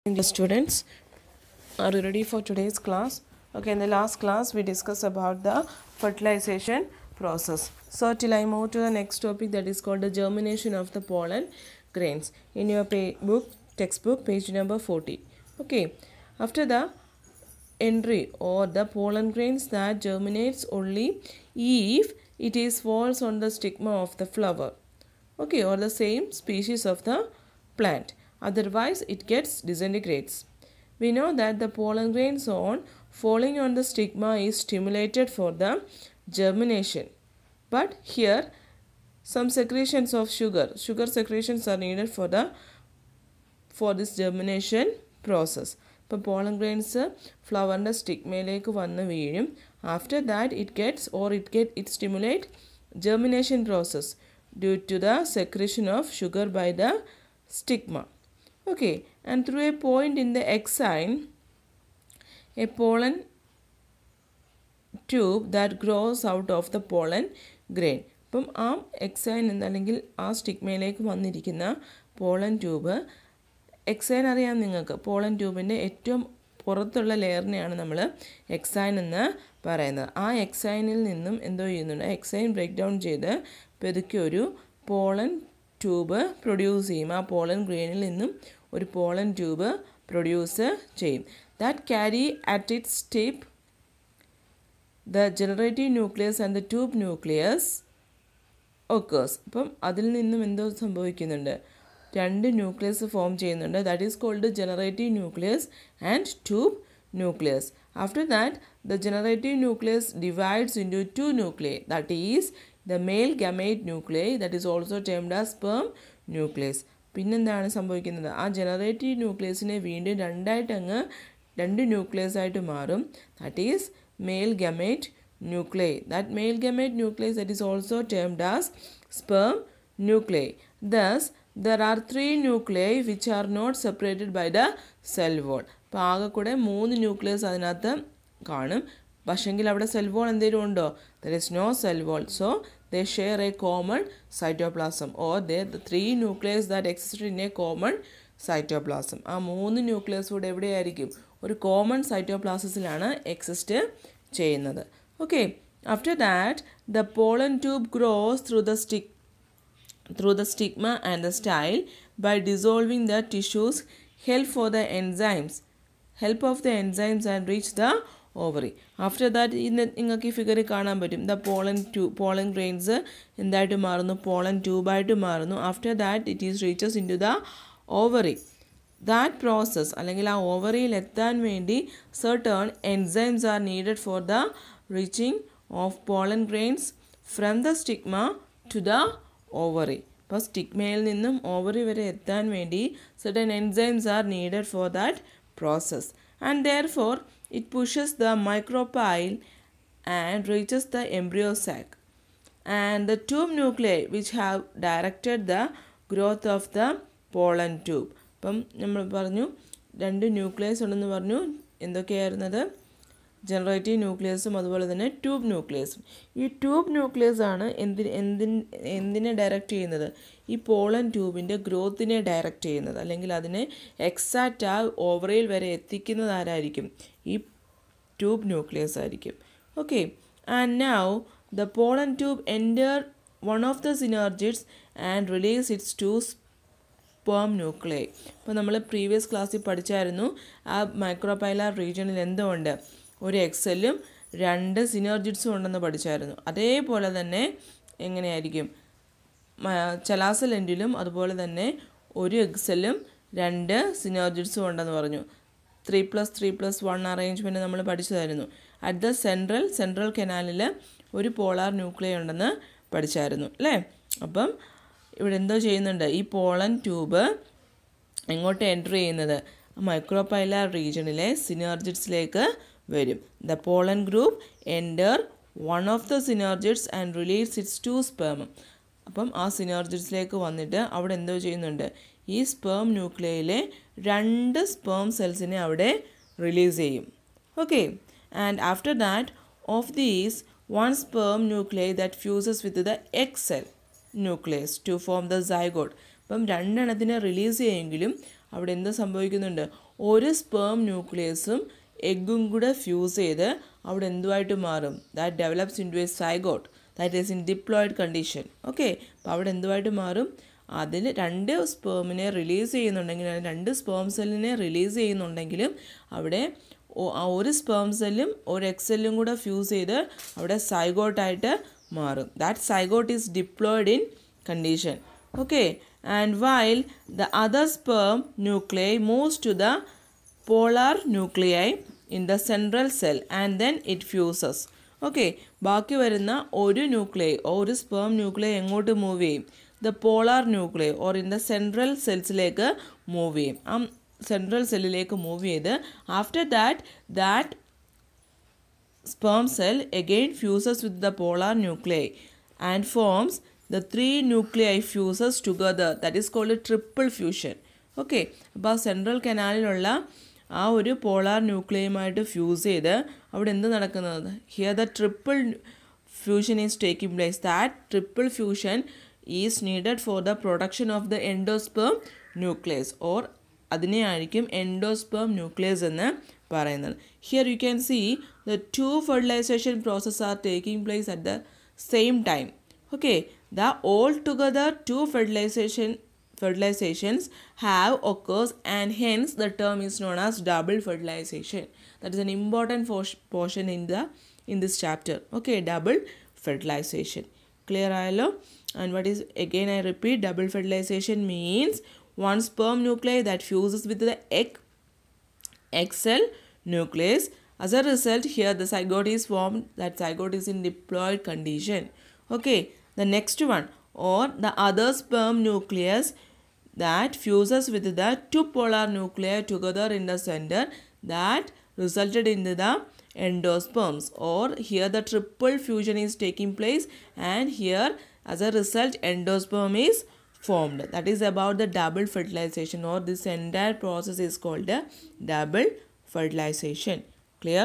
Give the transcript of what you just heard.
English students, are you ready for today's class? Okay, in the last class we discussed about the fertilization process. So till I move to the next topic, that is called the germination of the pollen grains in your textbook page number 40. Okay, after the entry or the pollen grains that germinates only if it is falls on the stigma of the flower, okay, or the same species of the plant. Otherwise, it gets disintegrates. We know that the pollen grains on falling on the stigma is stimulated for the germination. But here, some secretions of sugar secretions are needed for this germination process. ഇപ്പോൾ pollen grains ഫ്ലവറിൻ്റെ സ്റ്റിഗ്മയിലേക്ക് വന്ന് വീഴും. After that, it stimulate germination process due to the secretion of sugar by the stigma. Okay, and through a point in the axine, a pollen tube that grows out of the pollen grain. അപ്പം ആ എക്സൈൻ അല്ലെങ്കിൽ ആ സ്റ്റിഗ്മയിലേക്ക് വന്നിരിക്കുന്ന pollen tube, എക്സൈൻ അറിയാം നിങ്ങൾക്ക്, pollen ട്യൂബിൻ്റെ ഏറ്റവും പുറത്തുള്ള ലെയറിനെയാണ് നമ്മൾ എക്സൈൻ എന്ന് പറയുന്നത്. ആ എക്സൈനിൽ നിന്നും എന്തോ ചെയ്യുന്നുണ്ട്, എക്സൈൻ ബ്രേക്ക് ഡൗൺ ചെയ്ത് പെതുക്കി ഒരു പോളൻ ട്യൂബ് പ്രൊഡ്യൂസ് ചെയ്യും. ആ പോളൻ ഗ്രെയിനിൽ നിന്നും ഒരു പോളൻ ട്യൂബ് പ്രൊഡ്യൂസ് ചെയ്യും. That carry at its tip the generative nucleus and the tube nucleus occurs. അപ്പം അതിൽ നിന്നും എന്തോ സംഭവിക്കുന്നുണ്ട്, രണ്ട് ന്യൂക്ലിയസ് ഫോം ചെയ്യുന്നുണ്ട്. That is called generative nucleus and tube nucleus. After that the generative nucleus divides into two nuclei, that is the male gamete nuclei, that is also termed as sperm nucleus. പിന്നെന്താണ് സംഭവിക്കുന്നത്, ആ generative ന്യൂക്ലിയസിനെ വീണ്ടും രണ്ട് nucleus ആയിട്ട് മാറും. That is male gamete nuclei. That male gamete nucleus that is also termed as sperm nuclei. Thus there are 3 nuclei which are not separated by the cell wall. അപ്പോൾ ആകെ കൂടെ 3 ന്യൂക്ലിയസ് അതിനകത്ത് കാണും. പക്ഷെങ്കിൽ അവിടെ സെൽ വോൾ എന്തെങ്കിലും ഉണ്ടോ? There is no cell wall. So they share a common cytoplasm or the 3 nucleus that existed in a common cytoplasm. ആ 3 ന്യൂക്ലിയസ് കൂടെ എവിടെയായിരിക്കും? ഒരു കോമൺ സൈറ്റോപ്ലാസത്തിലാണ് എക്സിസ്റ്റ് ചെയ്യുന്നത്. Okay, after that the pollen tube grows through the stigma and the style by dissolving the tissues, help of the enzymes and reach the ovary. After that, നിങ്ങൾക്ക് ഈ ഫിഗറിൽ കാണാൻ പറ്റും, ദ പോളൻ ഗ്രെയിൻസ് എന്തായിട്ട് മാറുന്നു, pollen ട്യൂബായിട്ട് മാറുന്നു. After that it is reaches into the ovary. That process അല്ലെങ്കിൽ ആ ഓവറിയിൽ എത്താൻ വേണ്ടി certain enzymes are needed for the reaching of pollen grains from the stigma to the ovary. അപ്പോൾ സ്റ്റിഗ്മയിൽ നിന്നും ഓവറി വരെ എത്താൻ വേണ്ടി certain enzymes are needed for that process, and therefore it pushes the micropyle and reaches the embryo sac and the tube nuclei which have directed the growth of the pollen tube. അപ്പം നമ്മൾ പറഞ്ഞു രണ്ട് nucleus ഉണ്ടെന്ന് പറഞ്ഞു. എന്തൊക്കെയായിരുന്നത്? Generative ന്യൂക്ലിയസും അതുപോലെ തന്നെ tube ന്യൂക്ലിയസും. ഈ tube nucleus ആണ് എന്തിനെ ഡയറക്റ്റ് ചെയ്യുന്നത്? ഈ പോളൻ ട്യൂബിൻ്റെ ഗ്രോത്തിനെ ഡയറക്റ്റ് ചെയ്യുന്നത്, അല്ലെങ്കിൽ അതിനെ എക്സാക്റ്റ് ആ ഓവറിയിൽ വരെ എത്തിക്കുന്നത് ആരായിരിക്കും? ഈ ട്യൂബ് ന്യൂക്ലിയസ് ആയിരിക്കും. Okay, and now the pollen tube enter one of the synergids and release its to sperm nuclei. അപ്പോൾ നമ്മൾ പ്രീവിയസ് ക്ലാസ്സിൽ പഠിച്ചായിരുന്നു, ആ മൈക്രോപൈലാർ റീജിയണിൽ എന്തുണ്ട്? ഒരു എക്സെല്ലും 2 സിനർജിഡ്സും ഉണ്ടെന്ന് പഠിച്ചായിരുന്നു. അതേപോലെ തന്നെ എങ്ങനെയായിരിക്കും ചലാസൽ എൻഡിലും അതുപോലെ തന്നെ ഒരു എക്സെല്ലും 2 സിനർജിഡ്സും ഉണ്ടെന്ന് പറഞ്ഞു. 3+3+1 അറേഞ്ച്മെൻറ്റ് നമ്മൾ പഠിച്ചതായിരുന്നു. അറ്റ് ദ സെൻട്രൽ കനാലിൽ ഒരു പോളാർ ന്യൂക്ലിയൈ ഉണ്ടെന്ന് പഠിച്ചായിരുന്നു അല്ലേ? അപ്പം ഇവിടെ എന്തോ ചെയ്യുന്നുണ്ട്, ഈ പോളൻ ട്യൂബ് എങ്ങോട്ട് എൻ്റർ ചെയ്യുന്നത്? മൈക്രോപൈലാർ റീജിയണിലെ സിനർജിഡ്സിലേക്ക് വരും. The pollen group enter one of the synergids and release its to sperm. അപ്പം ആ സിനർജിഡ്സിലേക്ക് വന്നിട്ട് അവിടെ എന്തോ ചെയ്യുന്നുണ്ട്, ഈ സ്പേം ന്യൂക്ലിയയിലെ 2 സ്പേം സെൽസിനെ അവിടെ റിലീസ് ചെയ്യും. Okay, and after that of these 1 sperm nuclei that fuses with the egg cell nucleus to form the zygote. അപ്പം 2 എണ്ണത്തിനെ റിലീസ് ചെയ്യുമെങ്കിലും അവിടെ എന്ത് സംഭവിക്കുന്നുണ്ട്? ഒരു സ്പേം ന്യൂക്ലിയസും എഗ്ഗും കൂടെ ഫ്യൂസ് ചെയ്ത് അവിടെ എന്തുമായിട്ട് മാറും? That develops into a zygote that is in diploid condition. Okay, അപ്പോൾ അവിടെ എന്തുമായിട്ട് മാറും? അതിൽ 2 സ്പേമിനെ റിലീസ് ചെയ്യുന്നുണ്ടെങ്കിലും, 2 സ്പേം സെല്ലിനെ റിലീസ് ചെയ്യുന്നുണ്ടെങ്കിലും അവിടെ ഒരു സ്പേം സെല്ലും ഒരു എഗ് സെല്ലും കൂടെ ഫ്യൂസ് ചെയ്ത് അവിടെ സൈഗോട്ടായിട്ട് മാറും. That zygote is diploid in condition. Okay, and while the other sperm nuclei moves to the polar nuclei in the central cell and then it fuses. Okay, ബാക്കി വരുന്ന ഒരു സ്പേം ന്യൂക്ലിയൈ എങ്ങോട്ട് മൂവ് ചെയ്യും? The polar nuclei or in the central സെൽസിലേക്ക് move ചെയ്യും. ആ central സെല്ലിലേക്ക് move ചെയ്ത് after that sperm cell again fuses with the polar nuclei and forms the 3 nuclei fuses together. That is called a triple fusion. Okay, അപ്പോൾ ആ central കനാലിലുള്ള ആ ഒരു polar ന്യൂക്ലിയുമായിട്ട് fuse ചെയ്ത് അവിടെ എന്ത് നടക്കുന്നത്? Here the triple fusion is taking place. That triple fusion is needed for the production of the endosperm nucleus or അതിനെയായിരിക്കും endosperm nucleus എന്ന് പറയുന്നത്. Here you can see the 2 fertilization processes are taking place at the same time. Okay, the altogether 2 fertilizations have occurs and hence the term is known as double fertilization. That is an important portion in this chapter. Okay, double fertilization. Clear ayallo? And what is, again I repeat, double fertilization means one sperm nuclei that fuses with the egg cell nucleus. As a result, here the zygote is formed. That zygote is in diploid condition. Okay, the next one, or the other sperm nucleus that fuses with the 2 polar nuclei together in the center that resulted in the endosperms, or here the triple fusion is taking place and here as a result endosperm is formed. That is about the double fertilization, or this entire process is called a double fertilization. Clear?